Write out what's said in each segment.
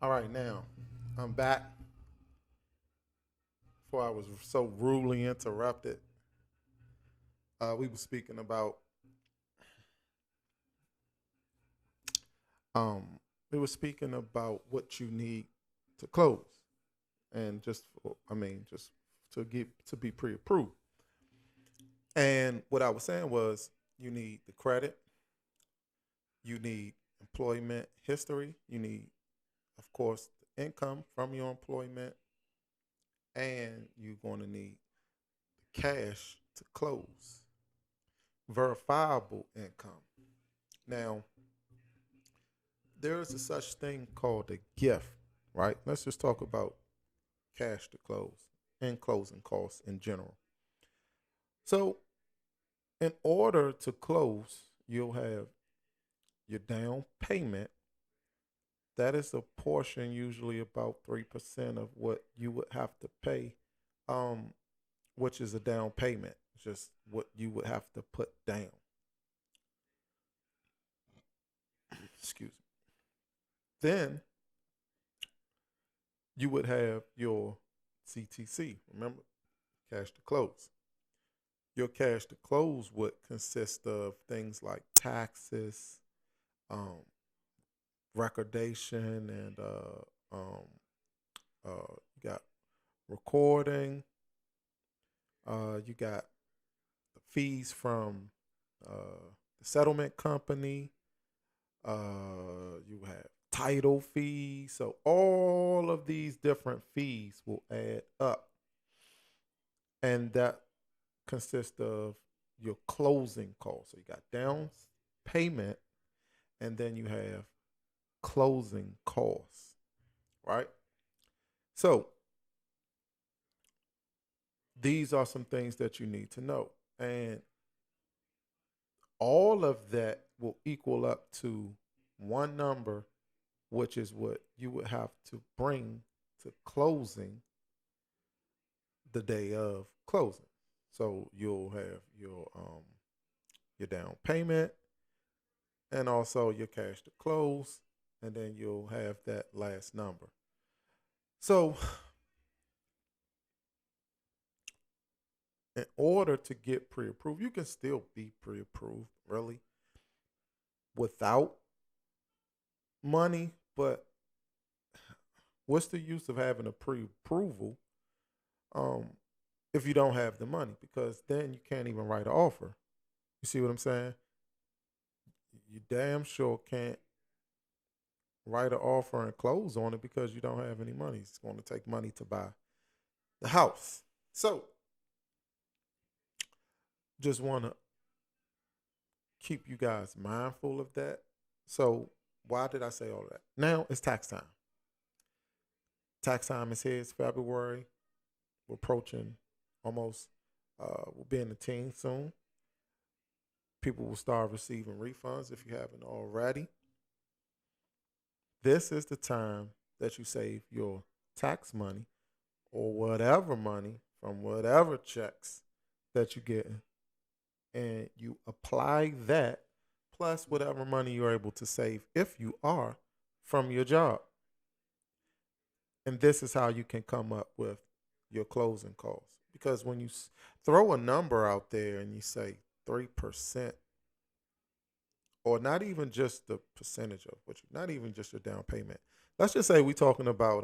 All right, now I'm back. Before I was so rudely interrupted, we were speaking about um, what you need to close, and just to get to be pre-approved. And what I was saying was, you need the credit, you need employment history, you need, of course, the income from your employment, and you're going to need cash to close, verifiable income. Now, there is a such thing called a gift, right? Let's just talk about cash to close and closing costs in general. So, in order to close, you'll have your down payment. That is a portion, usually about 3% of what you would have to pay, um, which is a down payment, just what you would have to put down. Excuse me. Then you would have your CTC, remember, cash to close. Your cash to close would consist of things like taxes, um, recordation, and you got recording. You got the fees from the settlement company. You have title fees. So all of these different fees will add up, and that consists of your closing costs. So you got down payment, and then you have closing costs, right? So these are some things that you need to know. And all of that will equal up to one number, which is what you would have to bring to closing the day of closing. So you'll have your down payment and also your cash to close, and then you'll have that last number. So in order to get pre-approved, you can still be pre-approved really without money, but what's the use of having a pre-approval um, if you don't have the money? Because then you can't even write an offer. You see what I'm saying? You damn sure can't write an offer and close on it because you don't have any money. It's going to take money to buy the house. So just want to keep you guys mindful of that. So why did I say all that? Now it's tax time. Tax time is here. It's February. We're approaching almost. We'll be in the teens soon. People will start receiving refunds if you haven't already. This is the time that you save your tax money or whatever money from whatever checks that you get, and you apply that plus whatever money you're able to save if you are from your job. And this is how you can come up with your closing costs. Because when you throw a number out there and you say 3%, or not even just the percentage of what you, not even just your down payment. Let's just say we're talking about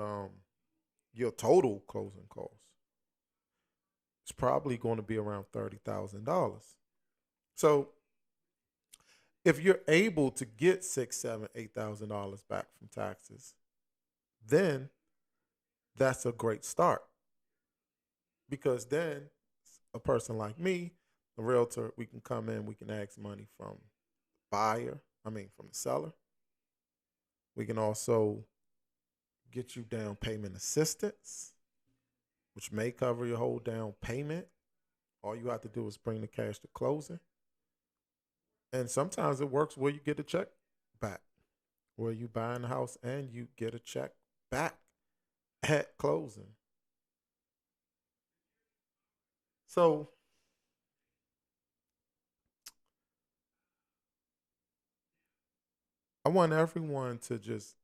your total closing costs. It's probably going to be around $30,000. So if you're able to get six, seven, $8,000 back from taxes, then that's a great start. Because then a person like me, a realtor, we can come in, we can ask money from buyer, from the seller. We can also get you down payment assistance, which may cover your whole down payment. All you have to do is bring the cash to closing. And sometimes it works where you get a check back, where you buy in the house and you get a check back at closing. So I want everyone to just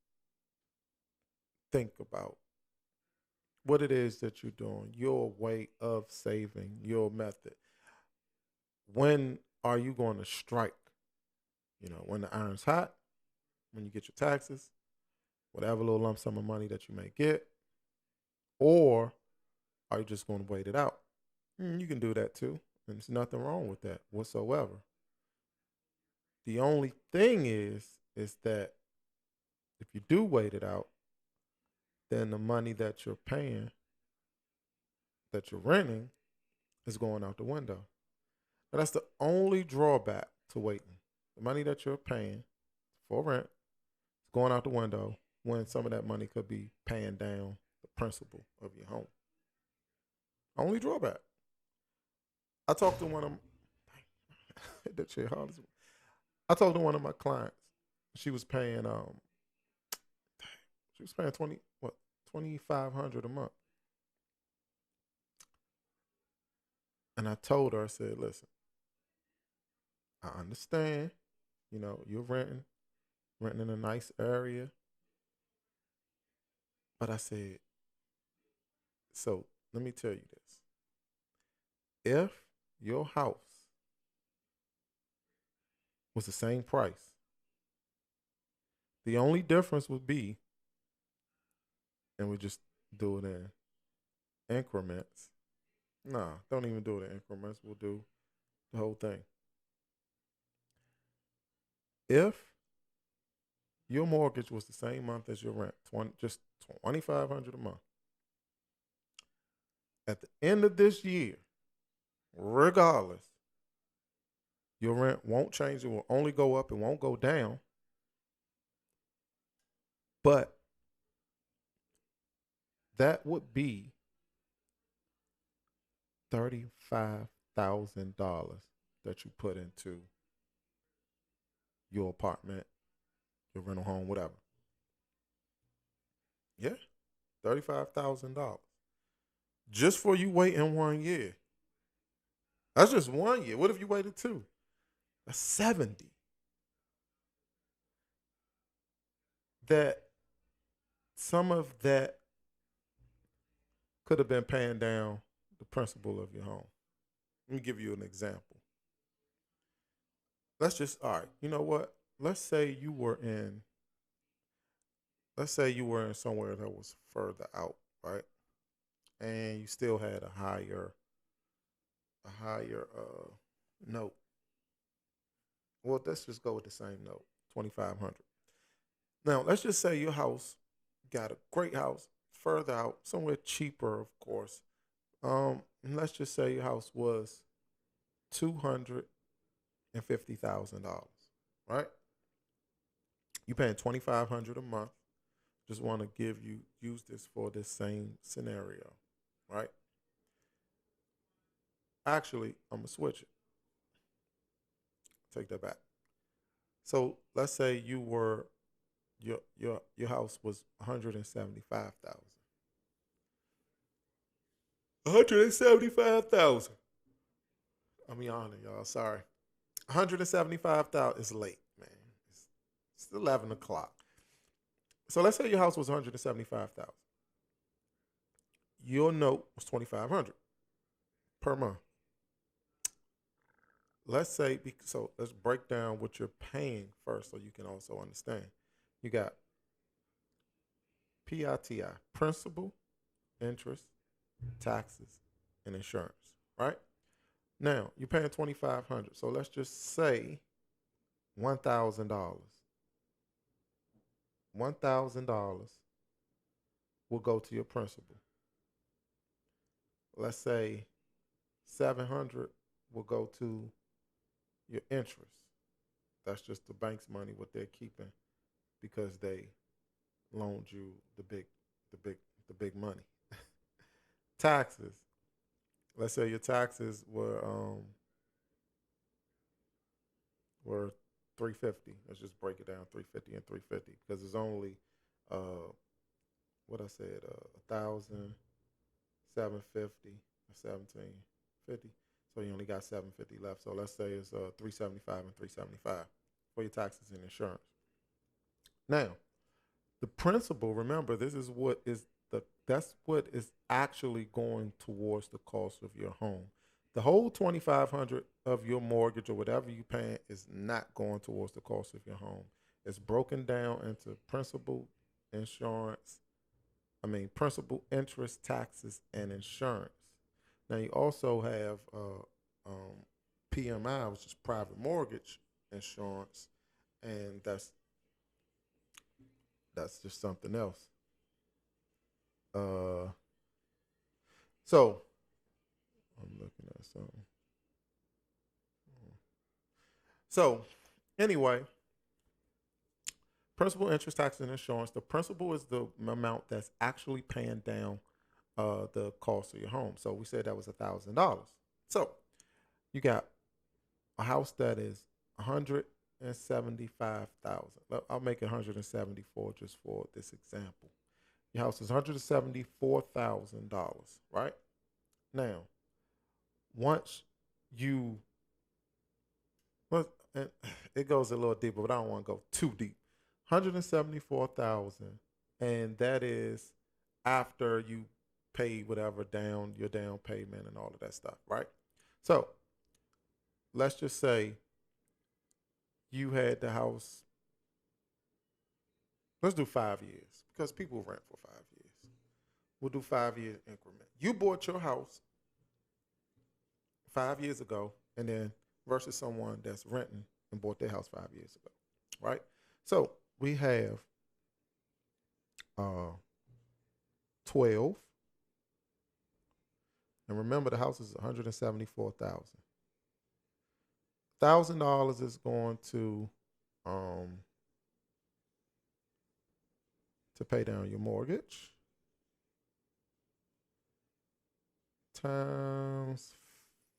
think about what it is that you're doing, your way of saving, your method. When are you going to strike? When the iron's hot, when you get your taxes, whatever little lump sum of money that you may get, or are you just going to wait it out? You can do that too. And there's nothing wrong with that whatsoever. The only thing is that if you do wait it out, then the money that you're paying, that you're renting, is going out the window. Now, that's the only drawback to waiting. The money that you're paying for rent is going out the window when some of that money could be paying down the principal of your home. Only drawback. I talked to one of that shit hard as I talked to one of my clients. She was paying 2,500 a month. And I told her, I said, listen, I understand, you're renting in a nice area. But I said, so let me tell you this. If your house was the same price, the only difference would be, and we just do it in increments. Nah, don't even do it in increments. We'll do the whole thing. If your mortgage was the same month as your rent, just 2,500 a month, at the end of this year, regardless, your rent won't change. It will only go up. It won't go down. But that would be $35,000 that you put into your apartment, your rental home, whatever. Yeah, $35,000 just for you waiting 1 year. That's just 1 year. What if you waited two? That's 70. That some of that could have been paying down the principal of your home. Let me give you an example. All right, you know what? Let's say you were in somewhere that was further out, right? And you still had a higher note. Well, let's just go with the same note, 2,500. Now, let's just say your house got a great house further out, somewhere cheaper, of course. And let's just say your house was $250,000, right? You paying 2,500 a month. Just want to use this for this same scenario, right? Actually, I'm gonna switch it. Take that back. So let's say your house was 175,000. 175,000. I'm be honest, y'all. Sorry. 175,000 is late, man. It's 11 o'clock. So let's say your house was 175,000. Your note was 2,500 per month. Let's break down what you're paying first so you can also understand. You got PITI, principal, interest, taxes, and insurance, right? Now, you're paying 2,500. So let's just say $1,000. $1,000 will go to your principal. Let's say 700 will go to your interest. That's just the bank's money, what they're keeping because they loaned you the big money. Taxes. Let's say your taxes were 350. Let's just break it down, 350 and 350, because it's only what I said, 1,750 or 1,750. So you only got 750 left. So let's say it's 375 and 375 for your taxes and insurance. Now, The principal, remember, this is what is that's what is actually going towards the cost of your home. The whole 2,500 of your mortgage or whatever you paying is not going towards the cost of your home. It's broken down into principal, insurance, principal, interest, taxes, and insurance. Now you also have PMI, which is private mortgage insurance, and that's just something else. Uh, so I'm looking at something. So anyway, principal, interest, taxes, and insurance. The principal is the amount that's actually paying down the cost of your home. So we said that was $1,000. So you got a house that is 175,000. I'll make it 174 just for this example. Your house is $174,000, right? Now, once you, well, it goes a little deeper, but I don't want to go too deep. 174,000, and that is after you pay whatever down your down payment and all of that stuff, right? So let's just say you had the house. Let's do 5 years because people rent for 5 years. We'll do 5 year increment. You bought your house 5 years ago, and then versus someone that's renting and bought their house 5 years ago, right? So we have 12, and remember the house is 174,000. $1,000 is going um to pay down your mortgage times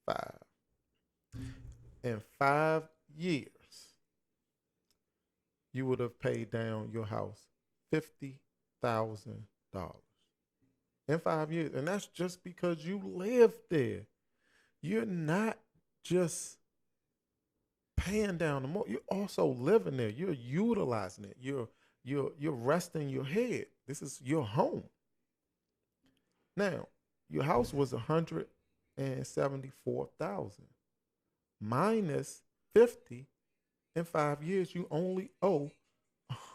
5. In 5 years, you would have paid down your house $50,000 in 5 years, and that's just because you lived there. You're not just paying down the mortgage; you're also living there. You're utilizing it. You're resting your head. This is your home. Now, your house was 174,000 minus 50. In 5 years, you only owe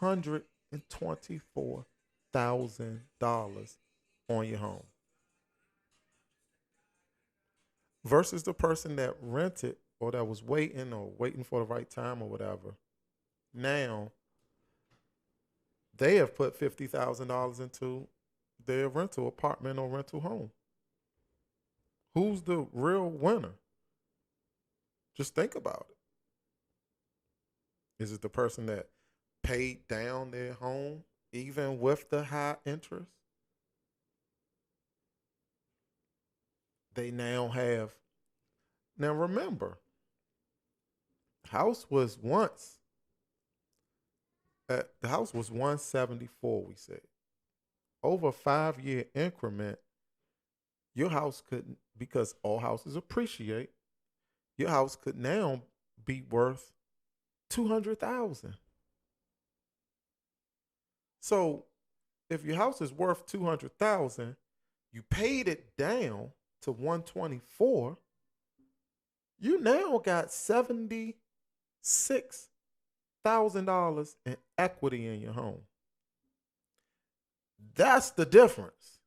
$124,000 on your home. Versus the person that rented or that was waiting for the right time or whatever. Now they have put $50,000 into their rental apartment or rental home. Who's the real winner? Just think about it. Is it the person that paid down their home even with the high interest? They now have. Now remember, house was once the house was 174. We said over a 5 year increment, your house could, because all houses appreciate, your house could now be worth 200,000. So if your house is worth 200,000, you paid it down to 124. You now got $76,000 in equity in your home. That's the difference.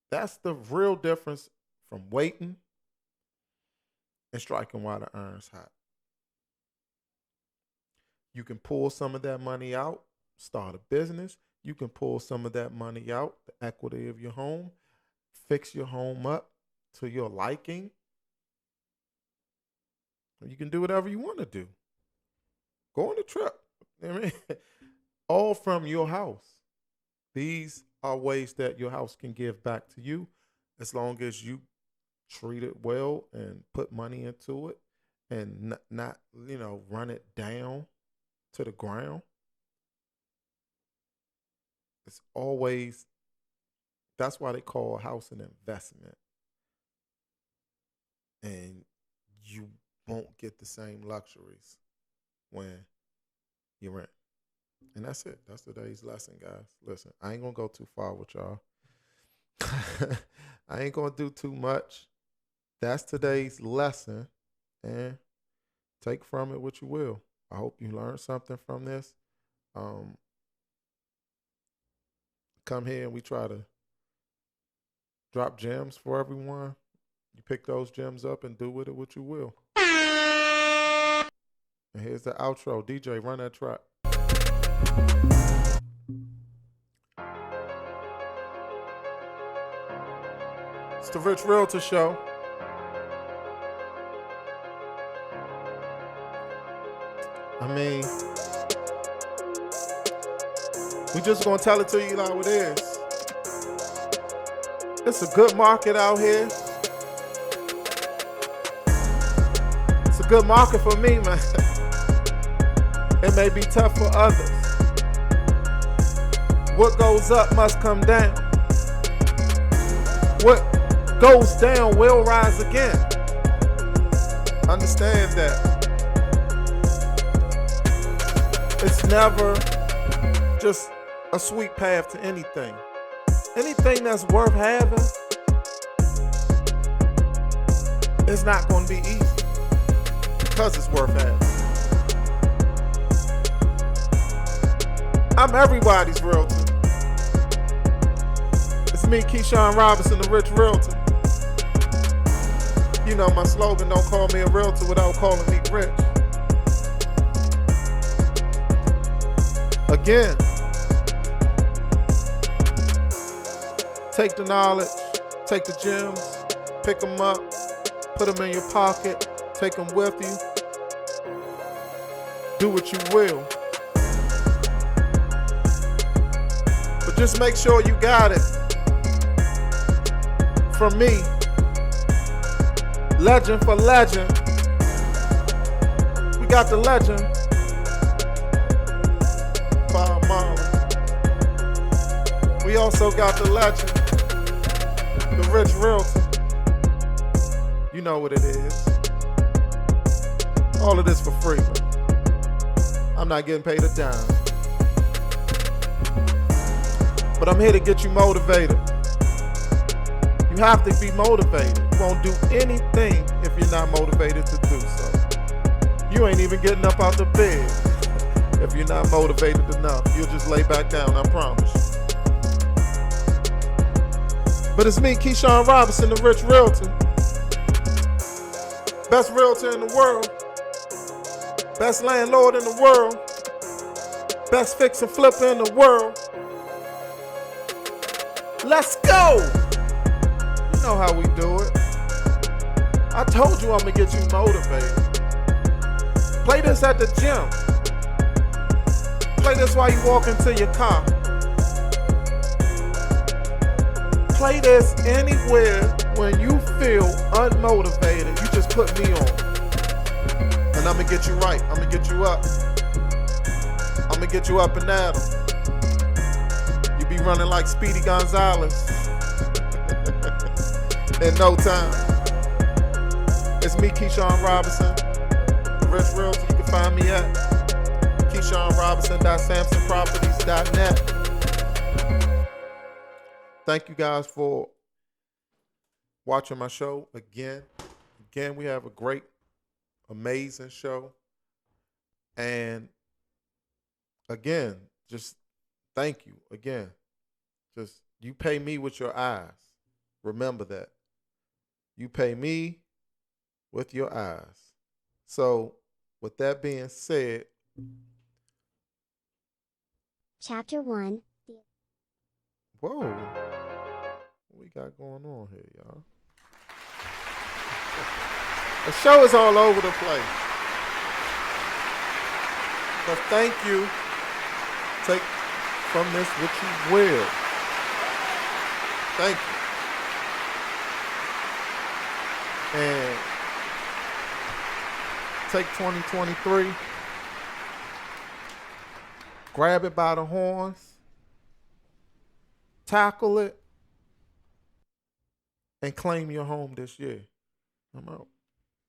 That's the real difference from waiting and striking while the iron's hot. You can pull some of that money out, start a business. You can pull some of that money out, the equity of your home, fix your home up to your liking. You can do whatever you want to do. Go on a trip. I mean, all from your house. These are ways that your house can give back to you as long as you treat it well and put money into it and not run it down to the ground. It's always, that's why they call a house an investment. And you won't get the same luxuries when you rent. And that's it. That's today's lesson, guys. Listen, I ain't gonna go too far with y'all. I ain't gonna do too much. That's today's lesson. And take from it what you will. I hope you learned something from this. Um, come here and we try to drop gems for everyone. You pick those gems up and do with it what you will. And here's the outro. DJ, run that track. It's the Rich Realtor Show. I mean, we just gonna tell it to you how it is. It's a good market out here. It's a good market for me, man. It may be tough for others. What goes up must come down. What goes down will rise again. Understand that. It's never just a sweet path to anything. Anything that's worth having is not going to be easy because it's worth having. I'm everybody's realtor. It's me, Keyshawn Robinson, the Rich Realtor. You know my slogan, don't call me a realtor without calling me rich. Again, take the knowledge, take the gems, pick them up, put them in your pocket, take them with you. Do what you will. But just make sure you got it. From me, legend for legend. We got the legend. Bob Marley. We also got the legend, the Rich Realtor. You know what it is. All of this for free, man. I'm not getting paid a dime. But I'm here to get you motivated. You have to be motivated. You won't do anything if you're not motivated to do so. You ain't even getting up out the bed if you're not motivated enough. You'll just lay back down, I promise. But it's me, Keyshawn Robinson, the Rich Realtor. Best realtor in the world. Best landlord in the world. Best fix and flipper in the world. Let's go! You know how we do it. I told you I'm gonna get you motivated. Play this at the gym. Play this while you walk into your car. Play this anywhere when you feel unmotivated. You just put me on. And I'm gonna get you right. I'm gonna get you up. I'm gonna get you up and at 'em. You be running like Speedy Gonzalez in no time. It's me, Keyshawn Robinson, the Rich Realtor. You can find me at KeyshawnRobinson.SamsonProperties.net. Thank you guys for watching my show again. Again, we have a great, amazing show. And again, just thank you again. Just you pay me with your eyes. Remember that. You pay me with your eyes. So with that being said, Chapter 1. whoa, what we got going on here, y'all? The show is all over the place. But thank you. Take from this what you will. Thank you. And take 2023, grab it by the horns, tackle it, and claim your home this year. I'm out.